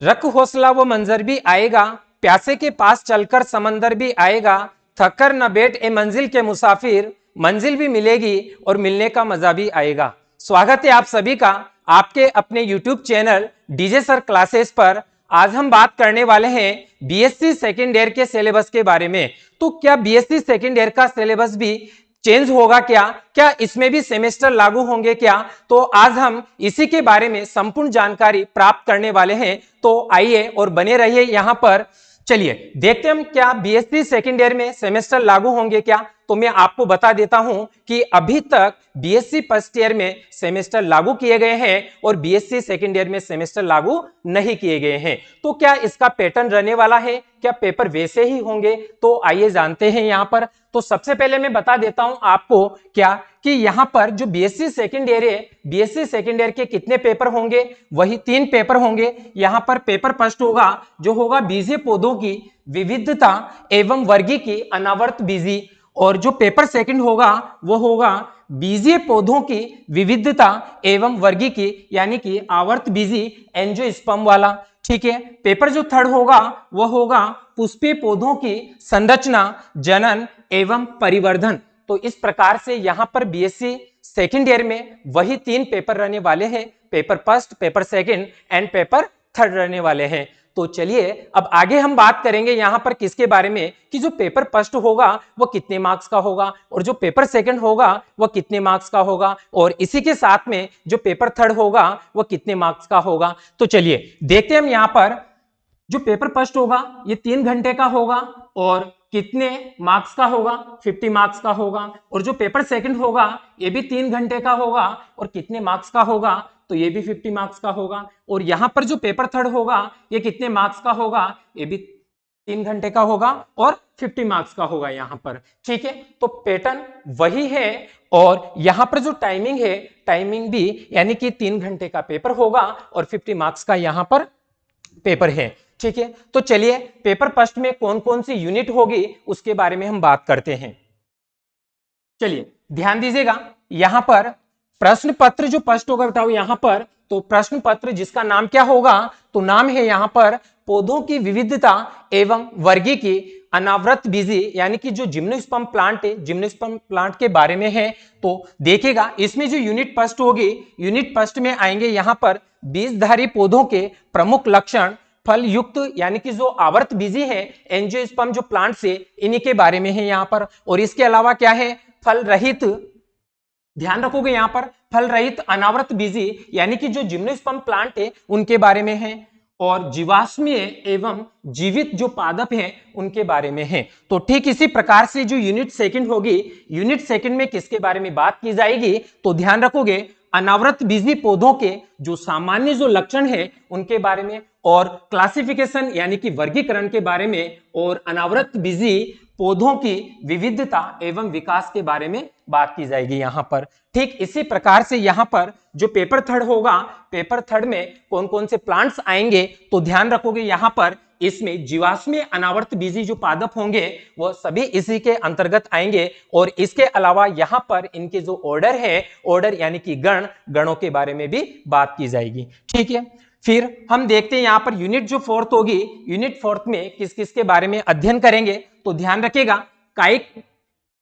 रख हौसला वो मंजर भी आएगा, प्यासे के पास चलकर समंदर भी आएगा, थककर न बैठ ए मंजिल के मुसाफिर, मंजिल भी मिलेगी और मिलने का मजा भी आएगा। स्वागत है आप सभी का आपके अपने YouTube channel DJ sir classes पर। आज हम बात करने वाले हैं बीएससी सेकेंड ईयर के सिलेबस के बारे में। तो क्या बीएससी सेकेंड ईयर का सिलेबस भी चेंज होगा क्या इसमें भी सेमेस्टर लागू होंगे क्या? तो आज हम इसी के बारे में संपूर्ण जानकारी प्राप्त करने वाले हैं। तो आइए और बने रहिए यहां पर। चलिए देखते हैं हम क्या बीएससी सेकेंड ईयर में सेमेस्टर लागू होंगे क्या। तो मैं आपको बता देता हूं कि अभी तक बीएससी फर्स्ट ईयर में सेमेस्टर लागू किए गए हैं और बीएससी सेकेंड ईयर में सेमेस्टर लागू नहीं किए गए हैं। तो क्या इसका पैटर्न रहने वाला है, क्या पेपर वैसे ही होंगे? तो आइए जानते हैं यहां पर। तो सबसे पहले मैं बता देता हूं आपको क्या कि यहां पर जो बीएससी सेकेंड ईयर है, बीएससी सेकेंड ईयर के कितने पेपर होंगे? वही 3 पेपर होंगे। यहां पर पेपर फर्स्ट होगा जो होगा बीजीय पौधों की विविधता एवं वर्गीकी अनावर्त बीजी, और जो पेपर सेकंड होगा वो होगा बीजीय पौधों की विविधता एवं वर्गीकी यानी कि आवर्त बीजी एंजियोस्पर्म वाला। ठीक है। पेपर जो थर्ड होगा वो होगा पुष्पीय पौधों की संरचना, जनन एवं परिवर्धन। तो इस प्रकार से यहां पर बीएससी सेकेंड ईयर में वही 3 पेपर रहने वाले हैं, paper first, paper second and paper third रहने वाले हैं। तो चलिए अब आगे हम बात करेंगे यहां पर किसके बारे में कि जो पेपर फर्स्ट होगा वो कितने मार्क्स का होगा और जो पेपर सेकंड होगा वो कितने मार्क्स का होगा, और इसी के साथ में जो पेपर थर्ड होगा वो कितने मार्क्स का होगा। तो चलिए देखते हैं हम यहां पर। जो पेपर फर्स्ट होगा ये 3 घंटे का होगा और कितने मार्क्स का होगा? 50 मार्क्स का होगा। और जो पेपर सेकंड होगा ये भी 3 घंटे का होगा और कितने मार्क्स का होगा? तो ये भी 50 मार्क्स का होगा। और यहां पर जो पेपर थर्ड होगा ये कितने मार्क्स का होगा? ये भी 3 घंटे का होगा और 50 मार्क्स का होगा यहां पर। ठीक है। तो पैटर्न वही है और यहां पर जो टाइमिंग है, टाइमिंग भी यानी कि 3 घंटे का पेपर होगा और 50 मार्क्स का यहां पर पेपर है। ठीक है। तो चलिए पेपर फर्स्ट में कौन कौन सी यूनिट होगी उसके बारे में हम बात करते हैं। चलिए ध्यान दीजिएगा यहां पर प्रश्न पत्र जो फर्स्ट होगा बताओ यहां पर। तो प्रश्न पत्र जिसका नाम क्या होगा? तो नाम है यहां पर पौधों की विविधता एवं वर्गीकी अनावृत बीजी यानी कि जो जिम्नोस्पर्म प्लांट है, जिम्नोस्पर्म प्लांट के बारे में है। तो देखिएगा इसमें जो यूनिट फर्स्ट होगी, यूनिट फर्स्ट में आएंगे यहां पर बीजधारी पौधों के प्रमुख लक्षण, फल युक्त यानी कि जो आवर्त बीजी है एंजियोस्पर्म जो प्लांट से इन्हीं के बारे में है यहां पर। और इसके अलावा क्या है? फल रहित, ध्यान रखोगे यहां पर फल रहित अनावृत बीजी यानी कि जो जिम्नोस्पर्म प्लांट है उनके बारे में है। और जीवाश्मीय एवं जीवित जो पादप हैं उनके बारे में है। तो ठीक इसी प्रकार से जो यूनिट सेकंड होगी, यूनिट सेकंड में किसके बारे में बात की जाएगी? तो ध्यान रखोगे अनावृत बीजी पौधों के जो सामान्य जो लक्षण है उनके बारे में, और क्लासिफिकेशन यानी कि वर्गीकरण के बारे में, और अनावृत बीजी पौधों की विविधता एवं विकास के बारे में बात की जाएगी यहां पर। ठीक इसी प्रकार से यहां पर जो पेपर थर्ड होगा, पेपर थर्ड में कौन कौन से प्लांट्स आएंगे? तो ध्यान रखोगे यहां पर इसमें जीवाश्मीय अनावर्त बीजी जो पादप होंगे वो सभी इसी के अंतर्गत आएंगे। और इसके अलावा यहां पर इनके जो ऑर्डर है, ऑर्डर यानी कि गण, गणों के बारे में भी बात की जाएगी। ठीक है। फिर हम देखते हैं यहां पर यूनिट जो फोर्थ होगी, यूनिट फोर्थ में किस किस के बारे में अध्ययन करेंगे? तो ध्यान रखिएगा कायिक,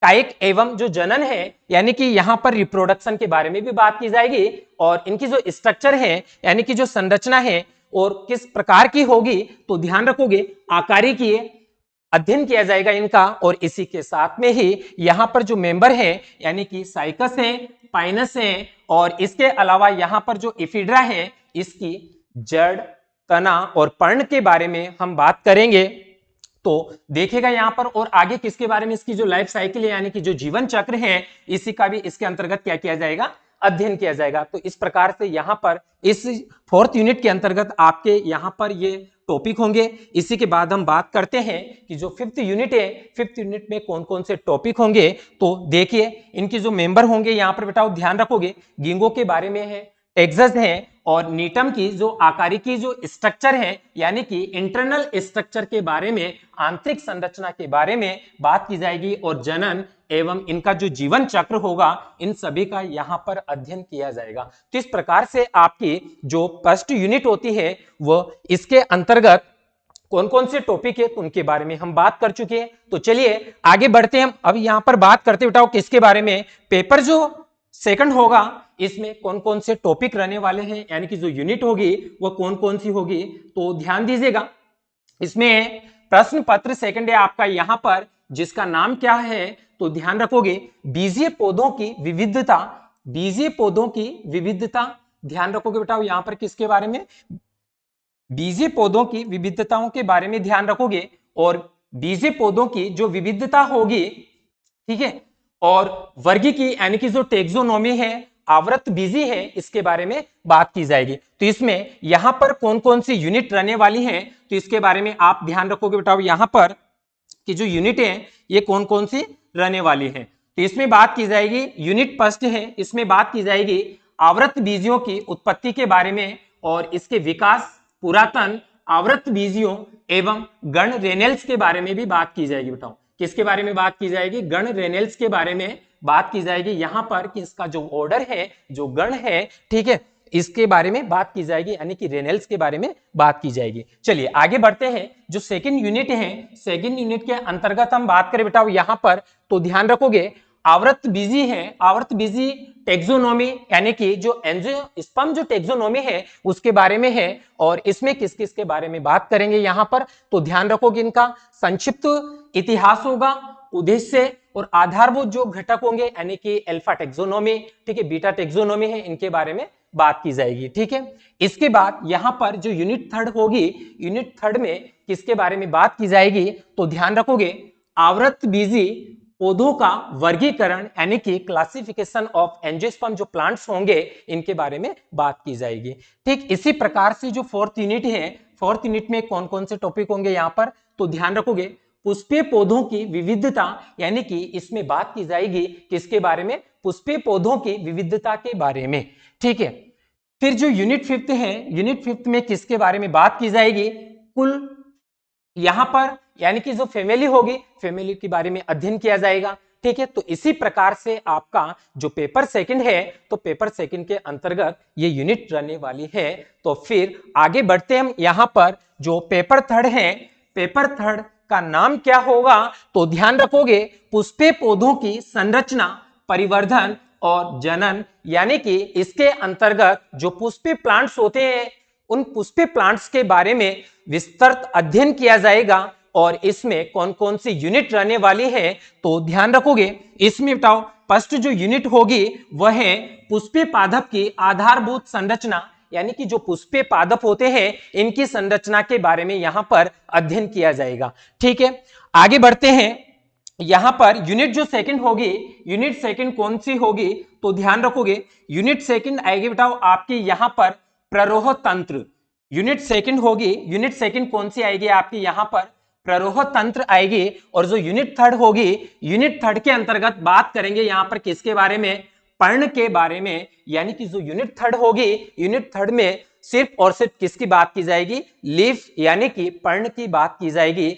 कायिक एवं जो जनन है यानी कि यहां पर रिप्रोडक्शन के बारे में भी बात की जाएगी, और इनकी जो स्ट्रक्चर है यानी कि जो संरचना है और किस प्रकार की होगी। तो ध्यान रखोगे आकारिकीय अध्ययन किया जाएगा इनका। और इसी के साथ में ही यहां पर जो मेंबर है यानी कि साइकस है, पाइनस है, और इसके अलावा यहां पर जो इफिड्रा है इसकी जड़, तना और पर्ण के बारे में हम बात करेंगे। तो देखिएगा यहां पर, और आगे किसके बारे में? इसकी जो लाइफ साइकिल है यानी कि जो जीवन चक्र है इसी का भी इसके अंतर्गत क्या किया जाएगा? अध्ययन किया जाएगा। तो इस प्रकार से यहां पर इस फोर्थ यूनिट के अंतर्गत आपके यहां पर ये टॉपिक होंगे। इसी के बाद हम बात करते हैं कि जो फिफ्थ यूनिट है, फिफ्थ यूनिट में कौन कौन से टॉपिक होंगे। तो देखिए इनके जो मेंबर होंगे यहां पर बेटा ध्यान रखोगे गिंगो के बारे में है, टेक्सस है, और नीटम की जो आकारिकी जो स्ट्रक्चर है यानी कि इंटरनल स्ट्रक्चर के बारे में, आंतरिक संरचना के बारे में बात की जाएगी, और जनन एवं इनका जो जीवन चक्र होगा इन सभी का यहाँ पर अध्ययन किया जाएगा। तो इस प्रकार से आपकी जो फर्स्ट यूनिट होती है वो इसके अंतर्गत कौन कौन से टॉपिक है तो उनके बारे में हम बात कर चुके हैं। तो चलिए आगे बढ़ते हैं। हम अब यहाँ पर बात करते बताओ किसके बारे में, पेपर जो सेकंड होगा इसमें कौन कौन से टॉपिक रहने वाले हैं, यानी कि जो यूनिट होगी वो कौन कौन सी होगी। तो ध्यान दीजिएगा, इसमें प्रश्न पत्र सेकंड है आपका यहाँ पर, जिसका नाम क्या है तो ध्यान रखोगे बीजीय पौधों की विविधता। बीजीय पौधों की विविधता ध्यान रखोगे बेटा, यहाँ पर किसके बारे में, बीजीय पौधों की विविधताओं के बारे में ध्यान रखोगे। और बीजीय पौधों की जो विविधता होगी, ठीक है, और वर्गी की यानी कि जो टेक्सोनोमी है, आवर्त बीजी है, इसके बारे में बात की जाएगी। तो इसमें यहां पर कौन कौन सी यूनिट रहने वाली हैं तो इसके बारे में आप ध्यान रखोगे बेटा, यहां पर कि जो यूनिट है ये कौन कौन सी रहने वाली है। तो इसमें बात की जाएगी यूनिट फर्स्ट है, इसमें बात की जाएगी आवर्त बीजियों की उत्पत्ति के बारे में और इसके विकास, पुरातन आवर्त बीजियों एवं गण रेनेल्स के बारे में भी बात की जाएगी। बताओ किसके बारे में बात की जाएगी, गण रेनेल्स के बारे में बात की जाएगी यहाँ पर कि इसका जो ऑर्डर है, जो गण है, ठीक है, इसके बारे में बात की जाएगी, यानी कि रेनेल्स के बारे में बात की जाएगी। चलिए आगे बढ़ते हैं। जो सेकंड यूनिट है, सेकंड यूनिट के अंतर्गत हम बात करें बेटा यहाँ पर तो ध्यान रखोगे आवर्त बीजी है, आवर्त बीजी टेक्सोनोमी यानी कि जो एंजियोस्पर्म जो टेक्सोनोमी है उसके बारे में है। और इसमें किस किस के बारे में बात करेंगे यहाँ पर तो ध्यान रखोगे इनका संक्षिप्त इतिहास होगा, उद्देश्य और आधारभूत जो घटक होंगे यानी कि अल्फा टेक्सोनोमी, ठीक है, बीटा टेक्सोनोमी है, इनके बारे में बात की जाएगी। ठीक है, इसके बाद यहाँ पर जो यूनिट थर्ड होगी, यूनिट थर्ड में किसके बारे में बात की जाएगी तो ध्यान रखोगे आवर्त बीजी पौधों का वर्गीकरण यानी कि क्लासिफिकेशन ऑफ एंजियोस्पर्म जो प्लांट्स होंगे इनके बारे में बात की जाएगी। ठीक इसी प्रकार से जो फोर्थ यूनिट है, फोर्थ यूनिट में कौन कौन से टॉपिक होंगे यहाँ पर तो ध्यान रखोगे पुष्पीय पौधों की विविधता, यानी कि इसमें बात की जाएगी किसके बारे में, पुष्पीय पौधों की विविधता के बारे में। ठीक है, फिर जो यूनिट फिफ्थ है, यूनिट फिफ्थ में किसके बारे में बात की जाएगी, कुल यहां पर यानी कि जो फैमिली होगी, फैमिली के बारे में अध्ययन किया जाएगा। ठीक है, तो इसी प्रकार से आपका जो पेपर सेकंड है तो पेपर सेकंड के अंतर्गत ये यूनिट रहने वाली है। तो फिर आगे बढ़ते हम यहां पर जो पेपर थर्ड है, पेपर थर्ड का नाम क्या होगा तो ध्यान रखोगे पुष्पीय पौधों की संरचना, परिवर्धन और जनन, यानी कि इसके अंतर्गत जो पुष्पीय प्लांट्स होते हैं उन पुष्पीय प्लांट्स के बारे में विस्तृत अध्ययन किया जाएगा। और इसमें कौन कौन सी यूनिट रहने वाली है तो ध्यान रखोगे इसमें बताओ फर्स्ट जो यूनिट होगी वह है पुष्पीय पादप की आधारभूत संरचना, यानी कि जो पुष्पीय पादप होते हैं इनकी संरचना के बारे में यहां पर अध्ययन किया जाएगा। ठीक है, आगे बढ़ते हैं। यहां पर यूनिट जो सेकंड होगी, यूनिट सेकंड कौन सी होगी तो ध्यान रखोगे यूनिट सेकंड आएगी बताओ आपकी यहां पर प्ररोह तंत्र। यूनिट सेकंड होगी, यूनिट सेकंड कौन सी आएगी आपकी यहां पर प्ररोह तंत्र आएगी। और जो यूनिट थर्ड होगी, यूनिट थर्ड के अंतर्गत बात करेंगे यहां पर किसके बारे में, पर्ण के बारे में, यानी कि जो यूनिट थर्ड होगी, यूनिट थर्ड में सिर्फ और सिर्फ किसकी बात की जाएगी, लीफ यानी कि पर्ण की बात की जाएगी।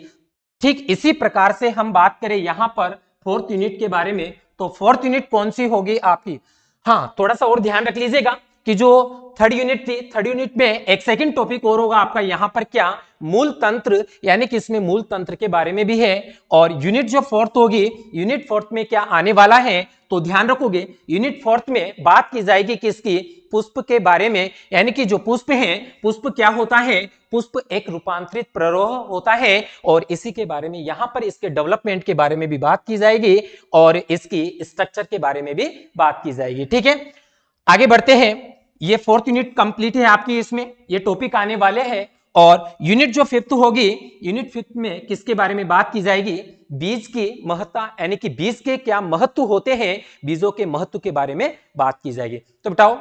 ठीक इसी प्रकार से हम बात करें यहां पर फोर्थ यूनिट के बारे में तो फोर्थ यूनिट कौन सी होगी आपकी, हाँ थोड़ा सा और ध्यान रख लीजिएगा कि जो थर्ड यूनिट थी, थर्ड यूनिट में एक सेकंड टॉपिक और होगा आपका यहां पर क्या, मूल तंत्र, यानी कि इसमें मूल तंत्र के बारे में भी है। और यूनिट जो फोर्थ होगी, यूनिट फोर्थ में क्या आने वाला है तो ध्यान रखोगे यूनिट फोर्थ में बात की जाएगी किसकी, पुष्प के बारे में, यानी कि जो पुष्प है, पुष्प क्या होता है, पुष्प एक रूपांतरित प्ररोह होता है और इसी के बारे में यहां पर इसके डेवलपमेंट के बारे में भी बात की जाएगी और इसकी स्ट्रक्चर के बारे में भी बात की जाएगी। ठीक है, आगे बढ़ते हैं। ये फोर्थ यूनिट कंप्लीट है आपकी, इसमें ये टॉपिक आने वाले हैं। और यूनिट जो फिफ्थ होगी, यूनिट फिफ्थ में किसके बारे में बात की जाएगी, बीज की महत्ता, यानी कि बीज के क्या महत्व होते हैं, बीजों के महत्व के बारे में बात की जाएगी। तो बताओ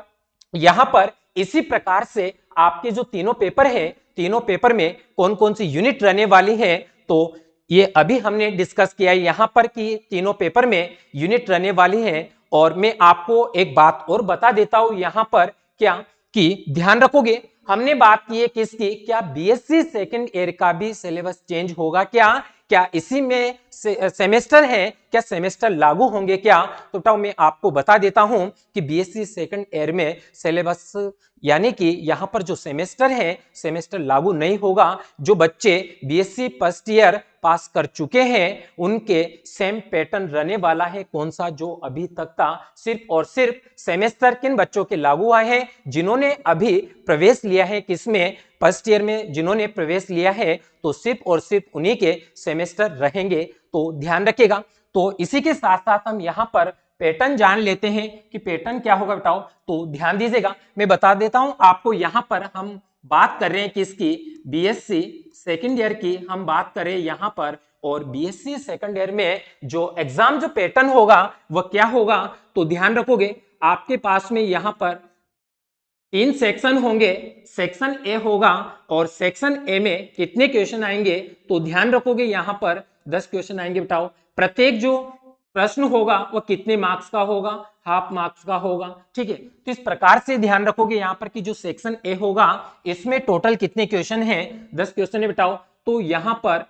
यहां पर इसी प्रकार से आपके जो तीनों पेपर है, तीनों पेपर में कौन कौन सी यूनिट रहने वाली है तो ये अभी हमने डिस्कस किया है यहां पर कि तीनों पेपर में यूनिट रहने वाली है। और मैं आपको एक बात और बता देता हूं यहां पर क्या कि ध्यान रखोगे हमने बात की है किसकी, क्या बीएससी सेकंड ईयर का भी सिलेबस चेंज होगा क्या, क्या इसी में सेमेस्टर है, क्या सेमेस्टर लागू होंगे क्या? तो बेटा मैं आपको बता देता हूं कि बीएससी सेकंड ईयर में सिलेबस यानी कि यहां पर जो सेमेस्टर है, सेमेस्टर लागू नहीं होगा। जो बच्चे बीएससी फर्स्ट ईयर पास कर चुके हैं उनके सेम पैटर्न रहने वाला है। कौन सा? जो अभी तक था। सिर्फ और सिर्फ सेमेस्टर किन बच्चों के लागू आए हैं? जिन्होंने अभी प्रवेश लिया है, किसमें? फर्स्ट ईयर में जिन्होंने प्रवेश लिया है, तो सिर्फ और सिर्फ उन्हीं के सेमेस्टर रहेंगे, तो ध्यान रखिएगा। तो इसी के साथ साथ हम यहाँ पर पैटर्न जान लेते हैं कि पैटर्न क्या होगा बताओ। तो ध्यान दीजिएगा, मैं बता देता हूं आपको। यहाँ पर हम बात कर रहे हैं किसकी? बीएससी सेकंड ईयर की हम बात करें यहाँ पर। और बीएससी सेकंड ईयर में जो एग्जाम जो पैटर्न होगा वह क्या होगा? तो ध्यान रखोगे, आपके पास में यहाँ पर 3 सेक्शन होंगे। सेक्शन ए होगा और सेक्शन ए में कितने क्वेश्चन आएंगे? तो ध्यान रखोगे यहाँ पर 10 क्वेश्चन आएंगे। बताओ प्रत्येक जो प्रश्न होगा वह कितने मार्क्स का होगा? हाफ मार्क्स का होगा। ठीक है, तो इस प्रकार से ध्यान रखोगे यहाँ पर कि जो सेक्शन ए होगा इसमें टोटल कितने क्वेश्चन है? 10 क्वेश्चन है। बताओ तो यहाँ पर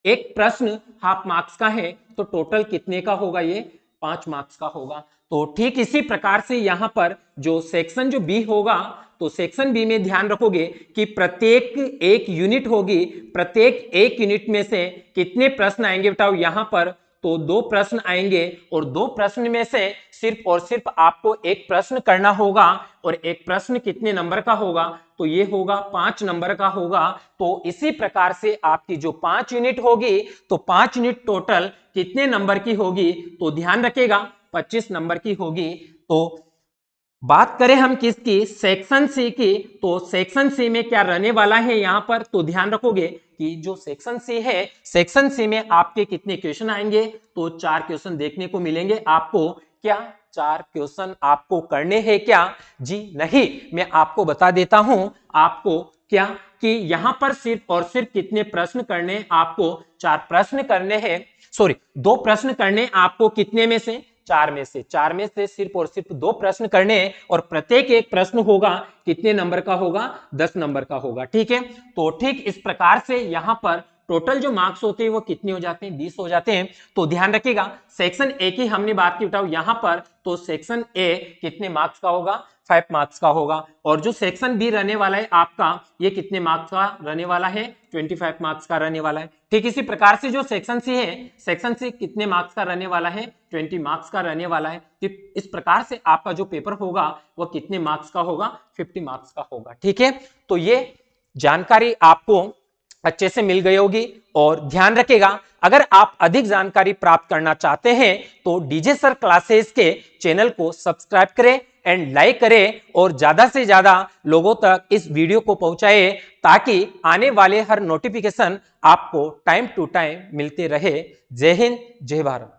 एक प्रश्न हाफ मार्क्स का है, तो टोटल कितने का होगा? ये 5 मार्क्स का होगा। तो ठीक इसी प्रकार से यहाँ पर जो सेक्शन जो बी होगा, तो सेक्शन बी में ध्यान रखोगे कि प्रत्येक एक यूनिट होगी। प्रत्येक एक यूनिट में से कितने प्रश्न आएंगे? बताओ यहाँ पर तो 2 प्रश्न आएंगे और 2 प्रश्न में से सिर्फ और सिर्फ आपको एक प्रश्न करना होगा। और एक प्रश्न कितने नंबर का होगा? तो ये होगा 5 नंबर का होगा। तो इसी प्रकार से आपकी जो 5 यूनिट होगी, तो 5 यूनिट टोटल कितने नंबर की होगी? तो ध्यान रखिएगा 25 नंबर की होगी। तो बात करें हम किसकी? सेक्शन सी की। तो सेक्शन सी में क्या रहने वाला है यहाँ पर? तो ध्यान रखोगे कि जो सेक्शन सी है, सेक्शन सी में आपके कितने क्वेश्चन आएंगे? तो 4 क्वेश्चन देखने को मिलेंगे आपको। क्या 4 क्वेश्चन आपको करने हैं क्या? जी नहीं, मैं आपको बता देता हूं आपको क्या कि यहां पर सिर्फ और सिर्फ कितने प्रश्न करने? आपको 4 प्रश्न करने हैं। सॉरी, 2 प्रश्न करने आपको। कितने में से? 4 में से। 4 में से सिर्फ और सिर्फ 2 प्रश्न करने हैं और प्रत्येक एक प्रश्न होगा कितने नंबर का होगा? 10 नंबर का होगा। ठीक है, तो ठीक इस प्रकार से यहां पर टोटल जो मार्क्स होते हैं वो कितने हो जाते हैं? 20 हो जाते हैं। तो ध्यान रखिएगा, सेक्शन ए की हमने बात की। बताओ यहां पर तो सेक्शन ए कितने मार्क्स का होगा? 5 मार्क्स का होगा। और जो सेक्शन बी रहने वाला है आपका, ये कितने मार्क्स का रहने वाला है? 25 मार्क्स का रहने वाला है। ठीक इसी प्रकार से जो सेक्शन सी है, सेक्शन सी कितने मार्क्स का रहने वाला है? 20 मार्क्स का रहने वाला है। इस प्रकार से आपका जो पेपर होगा वो कितने मार्क्स का होगा? 50 मार्क्स का होगा। ठीक है, तो ये जानकारी आपको अच्छे से मिल गई होगी। और ध्यान रखिएगा, अगर आप अधिक जानकारी प्राप्त करना चाहते हैं तो डीजे सर क्लासेस के चैनल को सब्सक्राइब करें एंड लाइक करें और ज्यादा से ज्यादा लोगों तक इस वीडियो को पहुंचाएं, ताकि आने वाले हर नोटिफिकेशन आपको टाइम टू टाइम मिलते रहे। जय हिंद, जय भारत।